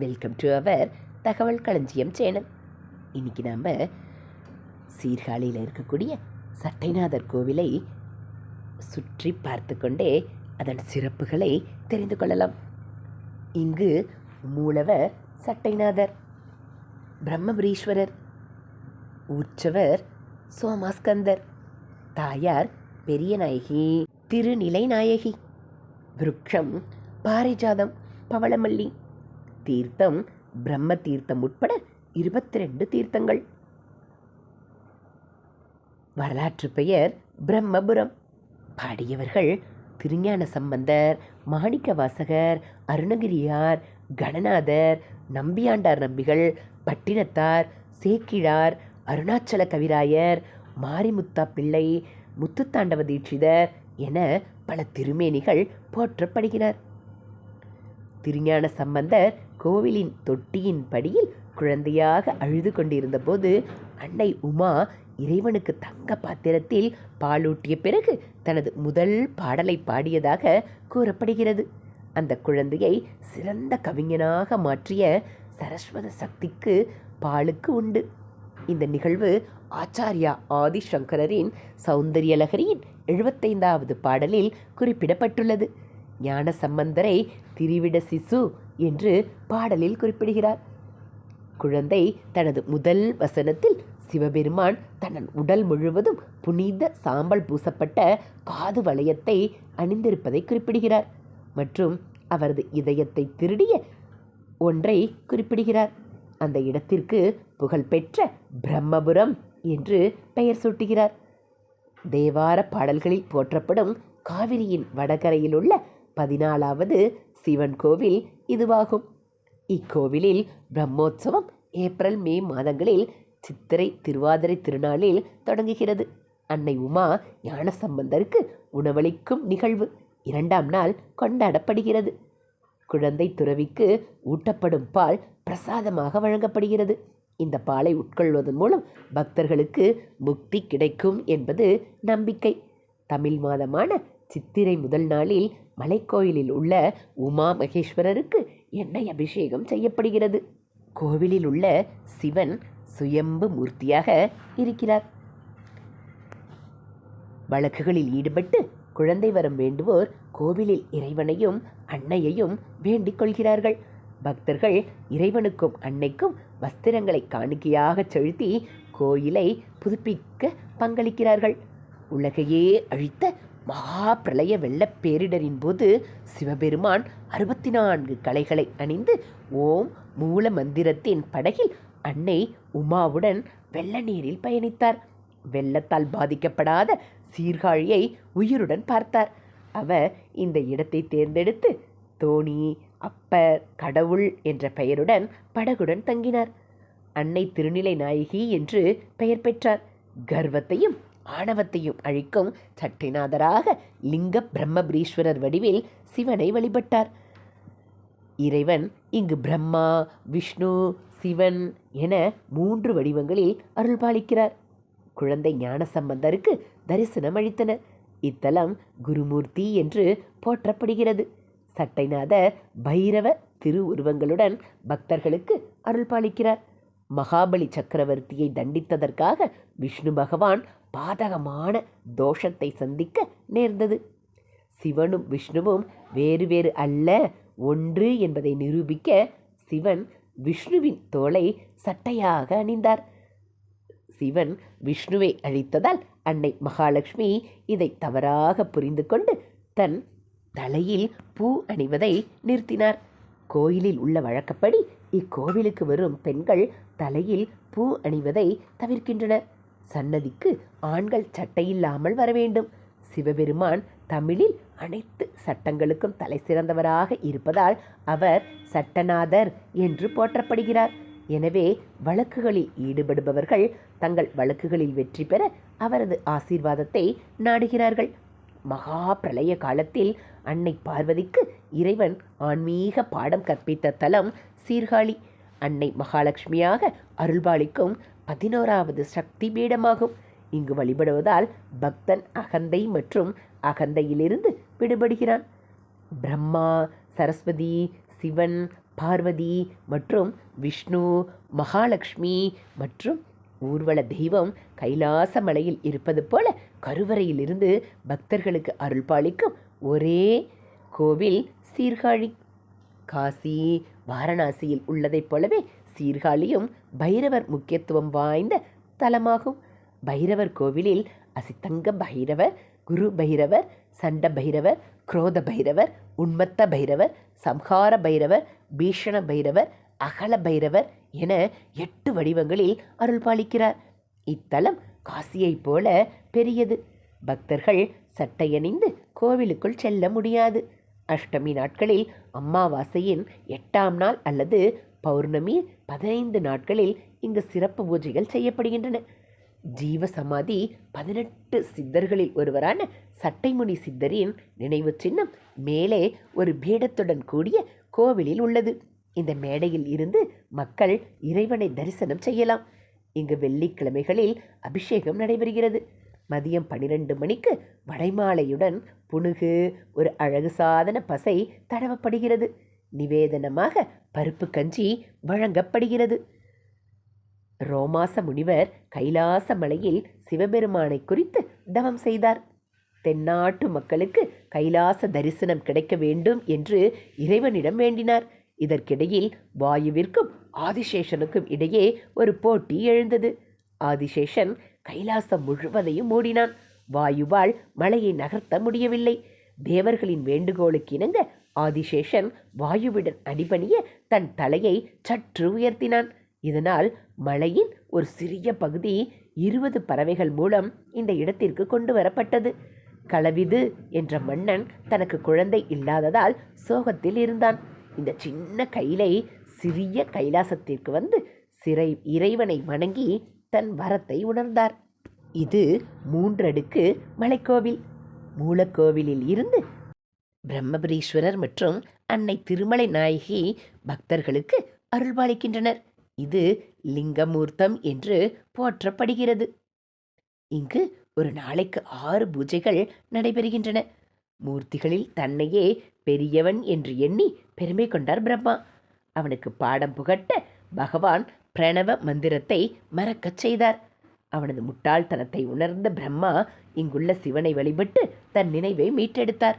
Welcome to our தகவல் களஞ்சியம் channel. இன்றைக்கி நாம் சீர்காழியில் இருக்கக்கூடிய சட்டைநாதர் கோவிலை சுற்றி பார்த்து கொண்டே அதன் சிறப்புகளை தெரிந்து கொள்ளலாம். இங்கு மூலவர் சட்டைநாதர், பிரம்மபுரீஸ்வரர், ஊர்ச்சவர் சோமாஸ்கந்தர், தாயார் பெரியநாயகி திருநிலைநாயகி, விருட்சம் பாரிஜாதம் பவளமல்லி, தீர்த்தம் பிரம்ம தீர்த்தம் உட்பட 22 தீர்த்தங்கள். வரலாற்று பெயர் பிரம்மபுரம். பாடியவர்கள் திருஞான சம்பந்தர், மாணிக்கவாசகர், அருணகிரியார், கணநாதர், நம்பியாண்டார் நம்பிகள், பட்டினத்தார், சேக்கிழார், அருணாச்சல கவிராயர், மாரிமுத்தா பிள்ளை, முத்துத்தாண்டவ தீட்சிதர் என பல திருமேனிகள் போற்றப்படுகிறார். திருஞான சம்பந்தர் கோவிலின் தொட்டியின் படியில் குழந்தையாக அழுது கொண்டிருந்த போது அன்னை உமா இறைவனுக்கு தங்க பாத்திரத்தில் பாலூட்டிய பிறகு தனது முதல் பாடலை பாடியதாக கூறப்படுகிறது. அந்த குழந்தையை சிறந்த கவிஞனாக மாற்றிய சரஸ்வத சக்திக்கு பாலுக்கு உண்டு. இந்த நிகழ்வு ஆச்சாரியா ஆதிசங்கரின் சௌந்தரியலகரியின் 75வது பாடலில் குறிப்பிடப்பட்டுள்ளது. ஞான சம்பந்தரை திரிவிட சிசு என்று பாடலில் குறிப்பிடுகிறார். குழந்தை தனது முதல் வசனத்தில் சிவபெருமான் தன் உடல் முழுவதும் புனித சாம்பல் பூசப்பட்ட காது வளையத்தை அணிந்திருப்பதை குறிப்பிடுகிறார் மற்றும் அவரது இதயத்தை திருடிய ஒன்றை குறிப்பிடுகிறார். அந்த இடத்திற்கு புகழ்பெற்ற பிரம்மபுரம் என்று பெயர் சூட்டுகிறார். தேவார பாடல்களில் போற்றப்படும் காவிரியின் வடகரையில் உள்ள 14வது சிவன் கோவில் இதுவாகும். இக்கோவிலில் பிரம்மோற்சவம் ஏப்ரல் மே மாதங்களில் சித்திரை திருவாதிரை திருநாளில் தொடங்குகிறது. அன்னை உமா ஞானசம்பந்தருக்கு உணவளிக்கும் நிகழ்வு 2ஆம் நாள் கொண்டாடப்படுகிறது. குழந்தை துறவிக்கு ஊட்டப்படும் பால் பிரசாதமாக வழங்கப்படுகிறது. இந்த பாலை உட்கொள்வதன் மூலம் பக்தர்களுக்கு முக்தி கிடைக்கும் என்பது நம்பிக்கை. தமிழ் மாதமான சித்திரை முதல் நாளில் மலைக்கோயிலில் உள்ள உமா மகேஸ்வரருக்கு எண்ணெய் அபிஷேகம் செய்யப்படுகிறது. கோவிலில் உள்ள சிவன் சுயம்பு மூர்த்தியாக இருக்கிறார். வழக்குகளில் ஈடுபட்டு குழந்தை வரம் வேண்டுவோர் கோவிலில் இறைவனையும் அன்னையையும் வேண்டிக் கொள்கிறார்கள். பக்தர்கள் இறைவனுக்கும் அன்னைக்கும் வஸ்திரங்களை காணிக்கையாக செலுத்தி கோயிலை புதுப்பிக்க பங்களிக்கிறார்கள். உலகையே அழித்த மகா பிரளய வெள்ளப் பேரிடரின் போது சிவபெருமான் 64 கலைகளை அணிந்து ஓம் மூல மந்திரத்தின் படகில் அன்னை உமாவுடன் வெள்ள நீரில் பயணித்தார். வெள்ளத்தால் பாதிக்கப்படாத சீர்காழியை உயிருடன் பார்த்தார். அவர் இந்த இடத்தை தேர்ந்தெடுத்து தோணி அப்பர் கடவுள் என்ற பெயருடன் படகுடன் தங்கினார். அன்னை திருநிலை நாயகி என்று பெயர் பெற்றார். கர்வத்தையும் ஆணவத்தையும் அழிக்கும் சட்டைநாதராக லிங்க பிரம்மபுரீஸ்வரர் வடிவில் சிவனை வழிபட்டார். இறைவன் இங்கு பிரம்மா, விஷ்ணு, சிவன் என 3 வடிவங்களில் அருள்பாலிக்கிறார். குழந்தை ஞானசம்பந்தருக்கு தரிசனம் அளித்தனர். இத்தலம் குருமூர்த்தி என்று போற்றப்படுகிறது. சட்டைநாதர் பைரவ திருவுருவங்களுடன் பக்தர்களுக்கு அருள்பாலிக்கிறார். மகாபலி சக்கரவர்த்தியை தண்டித்ததற்காக விஷ்ணு பகவான் பாதகமான தோஷத்தை சந்திக்க நேர்ந்தது. சிவனும் விஷ்ணுவும் வேறு வேறு அல்ல, ஒன்று என்பதை நிரூபிக்க சிவன் விஷ்ணுவின் தோளை சட்டையாக அணிந்தார். சிவன் விஷ்ணுவை அழித்ததால் அன்னை மகாலட்சுமி இதை தவறாக புரிந்து கொண்டு தன் தலையில் பூ அணிவதை நிறுத்தினார். கோயிலில் உள்ள வழக்கப்படி இக்கோவிலுக்கு வரும் பெண்கள் தலையில் பூ அணிவதை தவிர்க்கின்றனர். சன்னதிக்கு ஆண்கள் சட்டையில்லாமல் வர வேண்டும். சிவபெருமான் தமிழில் அனைத்து சட்டங்களுக்கும் தலை சிறந்தவராக இருப்பதால் அவர் சட்டநாதர் என்று போற்றப்படுகிறார். எனவே வழக்குகளில் ஈடுபடுபவர்கள் தங்கள் வழக்குகளில் வெற்றி பெற அவரது ஆசீர்வாதத்தை நாடுகிறார்கள். மகா பிரளய காலத்தில் அன்னை பார்வதிக்கு இறைவன் ஆன்மீக பாடம் கற்பித்த தலம் சீர்காழி. அன்னை மகாலட்சுமியாக அருள்பாலிக்கும் 11வது சக்தி பீடமாகும். இங்கு வழிபடுவதால் பக்தன் அகந்தை மற்றும் அகந்தையிலிருந்து விடுபடுகிறான். பிரம்மா, சரஸ்வதி, சிவன், பார்வதி மற்றும் விஷ்ணு, மகாலட்சுமி மற்றும் ஊர்வல தெய்வம் கைலாச மலையில் இருப்பது போல கருவறையிலிருந்து பக்தர்களுக்கு அருள்பாலிக்கும் ஒரே கோவில் சீர்காழி. காசி, வாரணாசியில் உள்ளதைப் போலவே சீர்காழியும் பைரவர் முக்கியத்துவம் வாய்ந்த தலமாகும். பைரவர் கோவிலில் அசித்தங்க பைரவர், குரு பைரவர், சண்ட பைரவர், குரோத பைரவர், உன்மத்த பைரவர், சம்ஹார பைரவர், பீஷண பைரவர், அகல பைரவர் என 8 வடிவங்களில் அருள்பாலிக்கிறார். இத்தலம் காசியைப் போல பெரியது. பக்தர்கள் சட்டையணிந்து கோவிலுக்குள் செல்ல முடியாது. அஷ்டமி நாட்களில், அமாவாசையின் 8ஆம் நாள் அல்லது பௌர்ணமி 15 நாட்களில் இங்கு சிறப்பு பூஜைகள் செய்யப்படுகின்றன. ஜீவசமாதி 18 சித்தர்களில் ஒருவரான சட்டைமுனி சித்தரின் நினைவு சின்னம் மேலே ஒரு பீடத்துடன் கூடிய கோவிலில் உள்ளது. இந்த மேடையில் இருந்து மக்கள் இறைவனை தரிசனம் செய்யலாம். இங்கு வெள்ளிக்கிழமைகளில் அபிஷேகம் நடைபெறுகிறது. மதியம் 12 மணிக்கு வடைமாலையுடன் புனுகு, ஒரு அழகு சாதன பசை தடவப்படுகிறது. நிவேதனமாக பருப்பு கஞ்சி வழங்கப்படுகிறது. ரோமாச முனிவர் கைலாச மலையில் சிவபெருமானை குறித்து தவம் செய்தார். தென்னாட்டு மக்களுக்கு கைலாச தரிசனம் கிடைக்க வேண்டும் என்று இறைவனிடம் வேண்டினார். இதற்கிடையில் வாயுவிற்கும் ஆதிசேஷனுக்கும் இடையே ஒரு போட்டி எழுந்தது. ஆதிசேஷன் கைலாசம் முழுவதையும் மூடினான். வாயுவால் மலையை நகர்த்த முடியவில்லை. தேவர்களின் வேண்டுகோளுக்கு இணங்க ஆதிசேஷன் வாயுவிடன் அடிபணிய தன் தலையை சற்று உயர்த்தினான். இதனால் மலையின் ஒரு சிறிய பகுதி 20 பறவைகள் மூலம் இந்த இடத்திற்கு கொண்டு வரப்பட்டது. களவிது என்ற மன்னன் தனக்கு குழந்தை இல்லாததால் சோகத்தில் இருந்தான். இந்த சின்ன கைலை சிறிய கைலாசத்திற்கு வந்து இறைவனை வணங்கி தன் வரத்தை உணர்ந்தார். இது 3 அடுக்கு மலைக்கோவில். மூலக்கோவிலில் இருந்து பிரம்மபுரீஸ்வரர் மற்றும் அன்னை திருமலை நாயகி பக்தர்களுக்கு அருள்பாலிக்கின்றனர். இது லிங்கமூர்த்தம் என்று போற்றப்படுகிறது. இங்கு ஒரு நாளைக்கு 6 பூஜைகள் நடைபெறுகின்றன. மூர்த்திகளில் தன்னையே பெரியவன் என்று எண்ணி பெருமை கொண்டார் பிரம்மா. அவனுக்கு பாடம் புகட்ட பகவான் பிரணவ மந்திரத்தை மறக்கச் செய்தார். அவனது முட்டாள்தனத்தை உணர்ந்த பிரம்மா இங்குள்ள சிவனை வழிபட்டு தன் நினைவை மீட்டெடுத்தார்.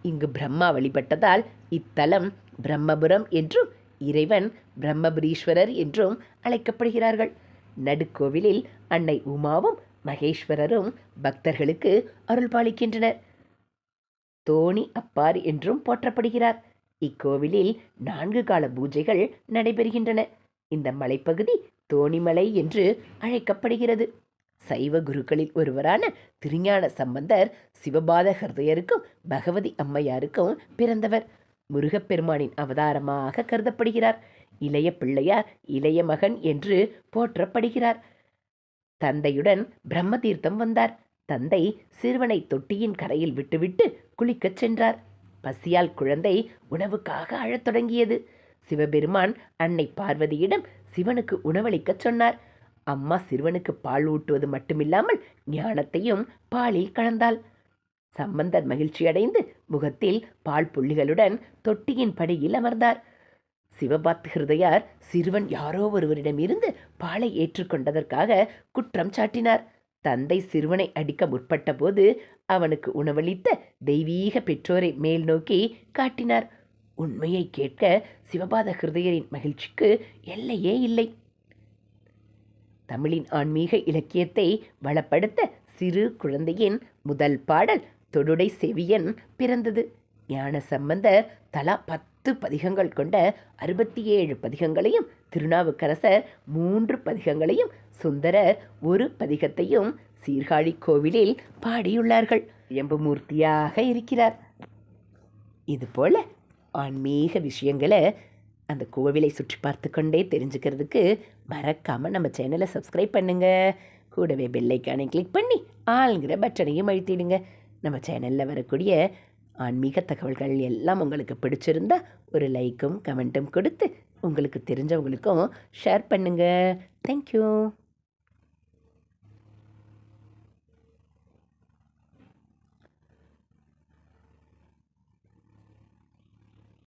இங்கு பிரம்மா வழிபட்டதால் இத்தலம் பிரம்மபுரம் என்றும் இறைவன் பிரம்மபுரீஸ்வரர் என்றும் அழைக்கப்படுகிறார்கள். நடுக்கோவிலில் அன்னை உமாவும் மகேஸ்வரரும் பக்தர்களுக்கு அருள்பாலிக்கின்றனர். தோணி அப்பார் என்றும் போற்றப்படுகிறார். இக்கோவிலில் 4 கால பூஜைகள் நடைபெறுகின்றன. இந்த மலைப்பகுதி தோணிமலை என்று அழைக்கப்படுகிறது. சைவ குருக்களில் ஒருவரான திருஞான சம்பந்தர் சிவபாத ஹிருதயருக்கும் பகவதி அம்மையாருக்கும் பிறந்தவர். முருகப்பெருமானின் அவதாரமாக கருதப்படுகிறார். இளைய பிள்ளையார் இளைய மகன் என்று போற்றப்படுகிறார். தந்தையுடன் பிரம்ம தீர்த்தம் வந்தார். தந்தை சிறுவனை தொட்டியின் கரையில் விட்டுவிட்டு குளிக்கச் சென்றார். பசியால் குழந்தை உணவுக்காக அழத் தொடங்கியது. சிவபெருமான் அன்னை பார்வதியிடம் சிவனுக்கு உணவளிக்கச் சொன்னார். அம்மா சிறுவனுக்கு பால் ஊட்டுவது மட்டுமில்லாமல் ஞானத்தையும் பாலில் கலந்தாள். சம்பந்தர் மகிழ்ச்சியடைந்து முகத்தில் பால் புள்ளிகளுடன் தொட்டியின் படியில் அமர்ந்தார். சிவபாத் ஹிருதயார் சிறுவன் யாரோ ஒருவரிடம் இருந்து பாலை ஏற்றுக்கொண்டதற்காக குற்றம் சாட்டினார். தந்தை சிறுவனை அடிக்க முற்பட்ட போது அவனுக்கு உணவளித்த தெய்வீக பெற்றோரை மேல் நோக்கி காட்டினார். உண்மையை கேட்க சிவபாத ஹிருதயரின் மகிழ்ச்சிக்கு எல்லையே இல்லை. தமிழின் ஆன்மீக இலக்கியத்தை வளப்படுத்த சிறு குழந்தையின் முதல் பாடல் தொடுடை செவியன் பிறந்தது. ஞான சம்பந்தர் தலா 10 பதிகங்கள் கொண்ட 67 பதிகங்களையும், திருநாவுக்கரசர் 3 பதிகங்களையும், சுந்தரர் 1 பதிகத்தையும் சீர்காழி கோவிலில் பாடியுள்ளார்கள். எம்புமூர்த்தியாக இருக்கிறார். இதுபோல ஆன்மீக விஷயங்களை அந்த கோவிலை சுற்றி பார்த்து கொண்டே தெரிஞ்சுக்கிறதுக்கு மறக்காமல் நம்ம சேனலை சப்ஸ்கிரைப் பண்ணுங்கள். கூடவே பெல்லைக்கானை கிளிக் பண்ணி ஆளுங்கிற பட்டனையும் அழுத்திடுங்க. நம்ம சேனலில் வரக்கூடிய ஆன்மீக தகவல்கள் எல்லாம் உங்களுக்கு பிடிச்சிருந்தா ஒரு லைக்கும் கமெண்ட்டும் கொடுத்து உங்களுக்கு தெரிஞ்சவங்களுக்கும் ஷேர் பண்ணுங்கள். தேங்க்யூ.